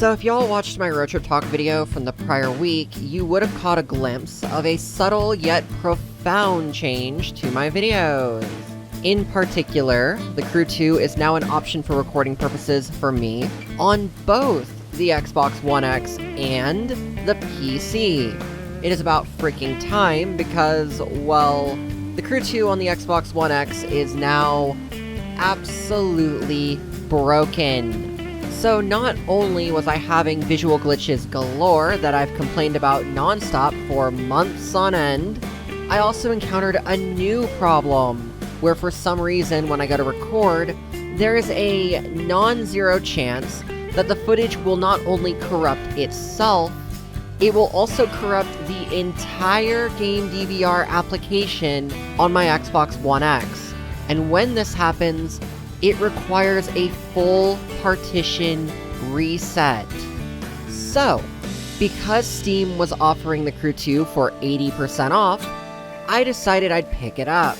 So if y'all watched my road trip talk video from the prior week, you would have caught a glimpse of a subtle yet profound change to my videos. In particular, the Crew 2 is now an option for recording purposes for me on both the Xbox One X and the PC. It is about freaking time because, well, the Crew 2 on the Xbox One X is now absolutely broken. So not only was I having visual glitches galore that I've complained about nonstop for months on end, I also encountered a new problem, where for some reason when I go to record, there is a non-zero chance that the footage will not only corrupt itself, it will also corrupt the entire game DVR application on my Xbox One X. And when this happens, it requires a full partition reset. So, because Steam was offering the Crew 2 for 80% off, I decided I'd pick it up.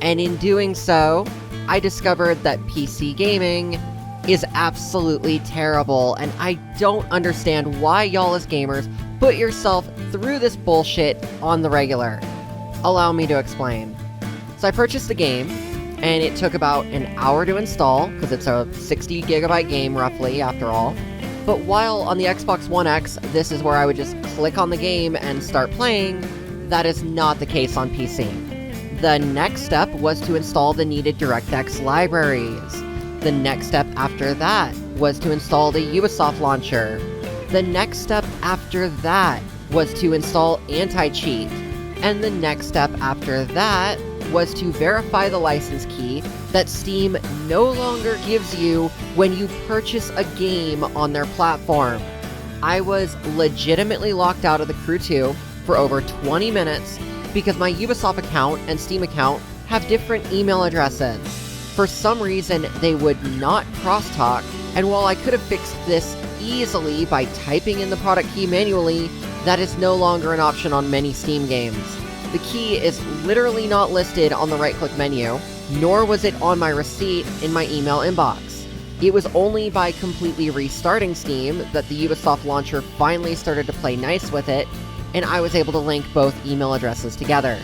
And in doing so, I discovered that PC gaming is absolutely terrible, and I don't understand why y'all as gamers put yourself through this bullshit on the regular. Allow me to explain. So I purchased the game, and it took about an hour to install, because it's a 60 gigabyte game roughly, after all. But while on the Xbox One X, this is where I would just click on the game and start playing, that is not the case on PC. The next step was to install the needed DirectX libraries. The next step after that was to install the Ubisoft launcher. The next step after that was to install anti-cheat. And the next step after that was to verify the license key that Steam no longer gives you when you purchase a game on their platform. I was legitimately locked out of the Crew 2 for over 20 minutes because my Ubisoft account and Steam account have different email addresses. For some reason, they would not crosstalk, and while I could have fixed this easily by typing in the product key manually, that is no longer an option on many Steam games. The key is literally not listed on the right-click menu, nor was it on my receipt in my email inbox. It was only by completely restarting Steam that the Ubisoft launcher finally started to play nice with it, and I was able to link both email addresses together.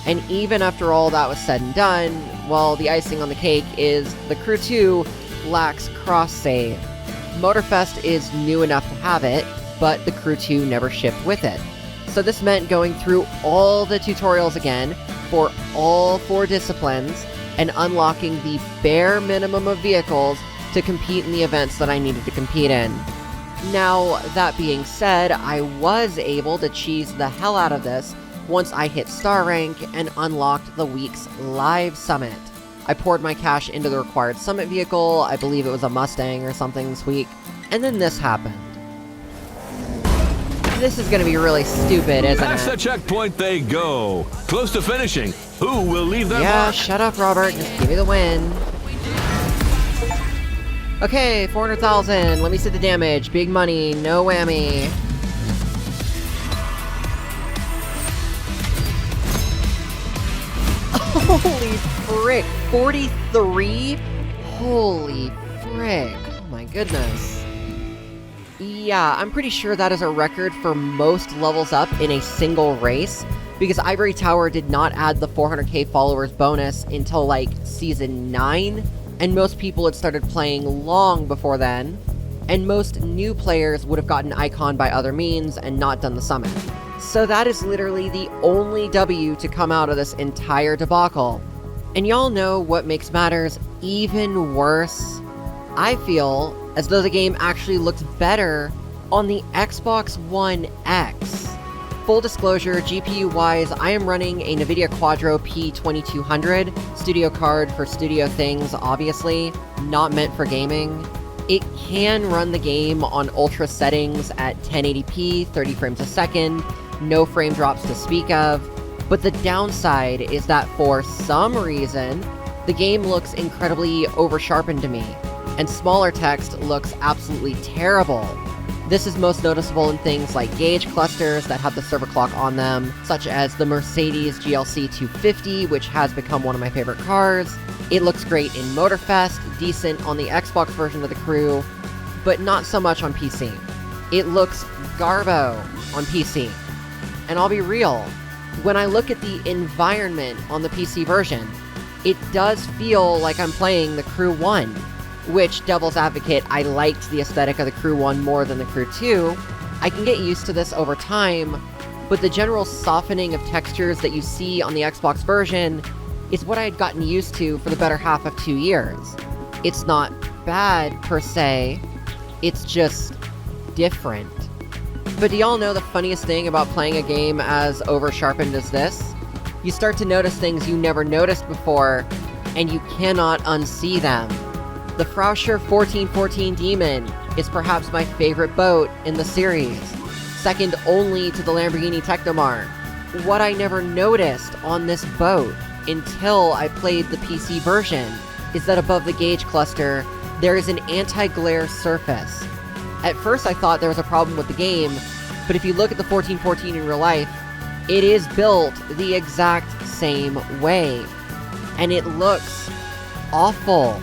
And even after all that was said and done, well, the icing on the cake is the Crew 2 lacks cross-save. Motorfest is new enough to have it, but the Crew 2 never shipped with it. So this meant going through all the tutorials again for all 4 disciplines and unlocking the bare minimum of vehicles to compete in the events that I needed to compete in. Now, that being said, I was able to cheese the hell out of this once I hit Star Rank and unlocked the week's live summit. I poured my cash into the required summit vehicle, I believe it was a Mustang or something this week, and then this happened. This is gonna be really stupid, isn't it? Past the checkpoint they go. Close to finishing. Who will leave their Yeah, mark? shut up, Robert. Just give me the win. Okay, 400,000. Let me see the damage. Big money, no whammy. Holy frick. 43? Holy frick. Oh my goodness. Yeah, I'm pretty sure that is a record for most levels up in a single race, because Ivory Tower did not add the 400k followers bonus until like Season 9, and most people had started playing long before then, and most new players would have gotten icon by other means and not done the summit. So that is literally the only W to come out of this entire debacle. And y'all know what makes matters even worse? I feel as though the game actually looks better on the Xbox One X. Full disclosure, GPU-wise, I am running a NVIDIA Quadro P2200, studio card for studio things, obviously, not meant for gaming. It can run the game on ultra settings at 1080p, 30 frames a second, no frame drops to speak of, but the downside is that for some reason, the game looks incredibly over-sharpened to me, and smaller text looks absolutely terrible. This is most noticeable in things like gauge clusters that have the server clock on them, such as the Mercedes GLC 250, which has become one of my favorite cars. It looks great in Motorfest, decent on the Xbox version of the Crew, but not so much on PC. It looks garbo on PC. And I'll be real, when I look at the environment on the PC version, it does feel like I'm playing the Crew 1, which, devil's advocate, I liked the aesthetic of the Crew 1 more than the Crew 2. I can get used to this over time, but the general softening of textures that you see on the Xbox version is what I had gotten used to for the better half of 2 years. It's not bad, per se, it's just different. But do y'all know the funniest thing about playing a game as over-sharpened as this? You start to notice things you never noticed before, and you cannot unsee them. The Frauscher 1414 Demon is perhaps my favorite boat in the series, second only to the Lamborghini Technomar. What I never noticed on this boat until I played the PC version is that above the gauge cluster, there is an anti-glare surface. At first I thought there was a problem with the game, but if you look at the 1414 in real life, it is built the exact same way. And it looks awful.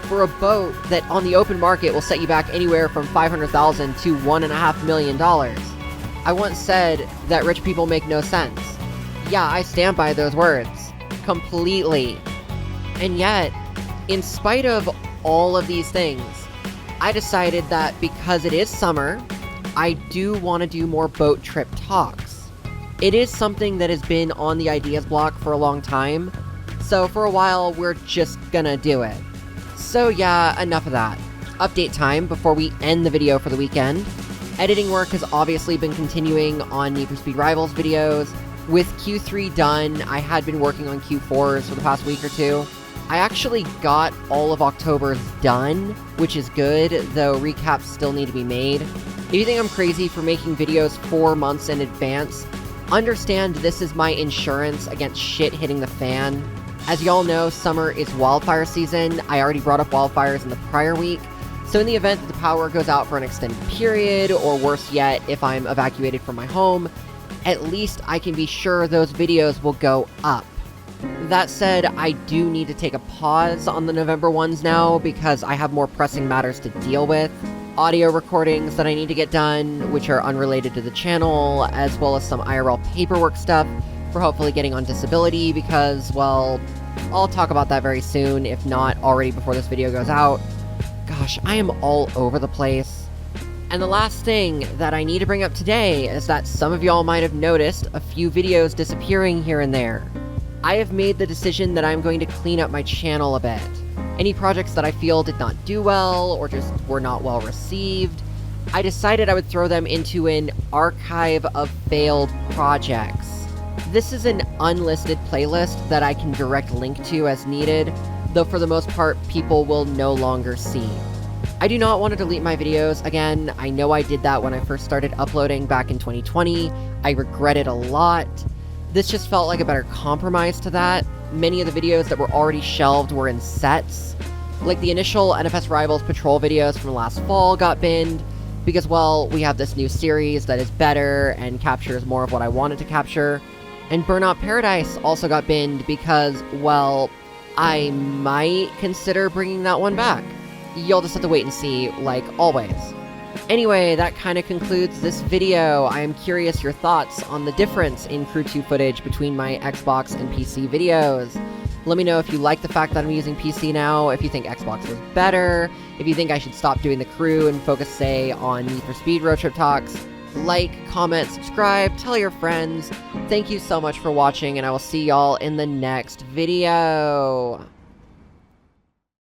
For a boat that on the open market will set you back anywhere from $500,000 to $1.5 million. I once said that rich people make no sense. Yeah, I stand by those words. Completely. And yet, in spite of all of these things, I decided that because it is summer, I do want to do more boat trip talks. It is something that has been on the ideas block for a long time, so for a while we're just gonna do it. So yeah, enough of that. Update time before we end the video for the weekend. Editing work has obviously been continuing on Need for Speed Rivals videos. With Q3 done, I had been working on Q4s for the past week or two. I actually got all of October's done, which is good, though recaps still need to be made. If you think I'm crazy for making videos 4 months in advance, understand this is my insurance against shit hitting the fan. As y'all know, summer is wildfire season. I already brought up wildfires in the prior week, so in the event that the power goes out for an extended period, or worse yet, if I'm evacuated from my home, at least I can be sure those videos will go up. That said, I do need to take a pause on the November ones now because I have more pressing matters to deal with. Audio recordings that I need to get done, which are unrelated to the channel, as well as some IRL paperwork stuff for hopefully getting on disability because, well, I'll talk about that very soon, if not already before this video goes out. Gosh, I am all over the place. And the last thing that I need to bring up today is that some of y'all might have noticed a few videos disappearing here and there. I have made the decision that I'm going to clean up my channel a bit. Any projects that I feel did not do well, or just were not well received, I decided I would throw them into an archive of failed projects. This is an unlisted playlist that I can direct link to as needed, though for the most part, people will no longer see. I do not want to delete my videos. Again, I know I did that when I first started uploading back in 2020. I regret it a lot. This just felt like a better compromise to that. Many of the videos that were already shelved were in sets. Like the initial NFS Rivals Patrol videos from last fall got binned, because, well, we have this new series that is better and captures more of what I wanted to capture. And Burnout Paradise also got binned because, well, I might consider bringing that one back. You'll just have to wait and see, like always. Anyway, that kind of concludes this video. I am curious your thoughts on the difference in Crew 2 footage between my Xbox and PC videos. Let me know if you like the fact that I'm using PC now, if you think Xbox was better, if you think I should stop doing the Crew and focus, say, on Need for Speed Road Trip Talks. Like, comment, subscribe, tell your friends. Thank you so much for watching, and I will see y'all in the next video.